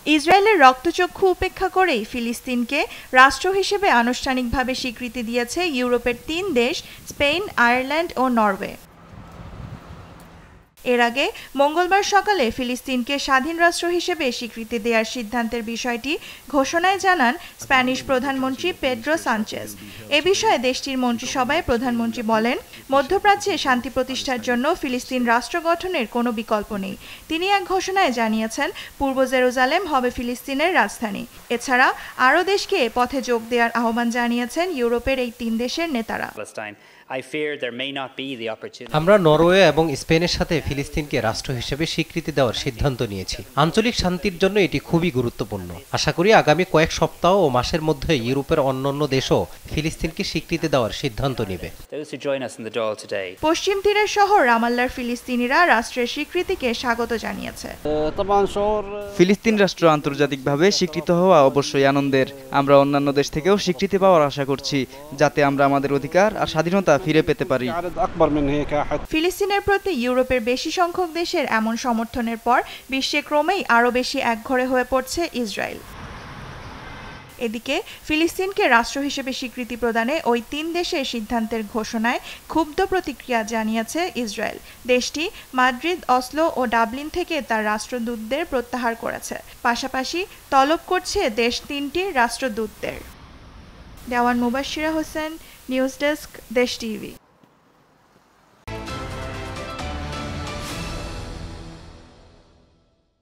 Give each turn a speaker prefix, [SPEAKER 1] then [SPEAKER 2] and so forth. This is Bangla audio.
[SPEAKER 1] ইসরায়েলের রক্তচক্ষু উপেক্ষা করেই ফিলিস্তিনকে রাষ্ট্র হিসেবে আনুষ্ঠানিকভাবে স্বীকৃতি দিয়েছে ইউরোপের ৩ দেশ স্পেন, আয়ারল্যান্ড ও নরওয়ে। এর আগে মঙ্গলবার সকালে ফিলিস্তিনকে স্বাধীন রাষ্ট্র হিসেবে স্বীকৃতি দেওয়ার সিদ্ধান্তের বিষয়টি ঘোষণায় জানান স্প্যানিশ প্রধানমন্ত্রী পেড্রো সানচেজ। এ বিষয়ে দেশটির মন্ত্রিসভায় প্রধানমন্ত্রী বলেন, মধ্যপ্রাচ্যে শান্তি প্রতিষ্ঠার জন্য ফিলিস্তিন রাষ্ট্র গঠনের কোনো বিকল্প নেই। তিনি এক ঘোষণায় জানিয়েছেন, পূর্ব জেরুজালেম হবে ফিলিস্তিনের রাজধানী। এছাড়া আরও দেশকে পথে যোগ দেওয়ার আহ্বান জানিয়েছেন ইউরোপের এই ৩ দেশের নেতারা।
[SPEAKER 2] আমরা নরওয়ে এবং স্পেনের সাথে ফিলিস্তিনকে রাষ্ট্র হিসেবে স্বীকৃতি দেওয়ার সিদ্ধান্ত নিয়েছি। আঞ্চলিক শান্তির জন্য এটি খুবই গুরুত্বপূর্ণ। আশা করি আগামী কয়েক সপ্তাহ ও মাসের মধ্যে ইউরোপের অন্যান্য দেশও ফিলিস্তিনকে স্বীকৃতি দেওয়ার সিদ্ধান্ত নেবে।
[SPEAKER 1] পশ্চিম তীরের শহর রামাল্লার ফিলিস্তিনিরা রাষ্ট্রের স্বীকৃতিকে স্বাগত জানিয়েছে।
[SPEAKER 3] ফিলিস্তিন রাষ্ট্র আন্তর্জাতিকভাবে স্বীকৃত হওয়া অবশ্যই আনন্দের। আমরা অন্যান্য দেশ থেকেও স্বীকৃতি পাওয়ার আশা করছি, যাতে আমরা আমাদের অধিকার আর স্বাধীনতা ফিরে পেতে পারি।
[SPEAKER 1] ফিলিস্তিনের প্রতি ইউরোপের বেশি সংখ্যক দেশের এমন সমর্থনের পর বিশ্বে ক্রমেই আরও বেশি একঘরে হয়ে পড়ছে ইসরায়েল। এদিকে ফিলিস্তিনকে রাষ্ট্র হিসেবে স্বীকৃতি প্রদানে ওই ৩ দেশের সিদ্ধান্তের ঘোষণায় ক্ষুব্ধ প্রতিক্রিয়া জানিয়েছে ইসরায়েল। দেশটি মাদ্রিদ, অসলো ও ডাবলিন থেকে তার রাষ্ট্রদূতদের প্রত্যাহার করেছে। পাশাপাশি তলব করছে দেশ ৩টির রাষ্ট্রদূতদের। দেওয়ান মুবাশশিরা হোসেন, নিউজ ডেস্ক, দেশ টিভি।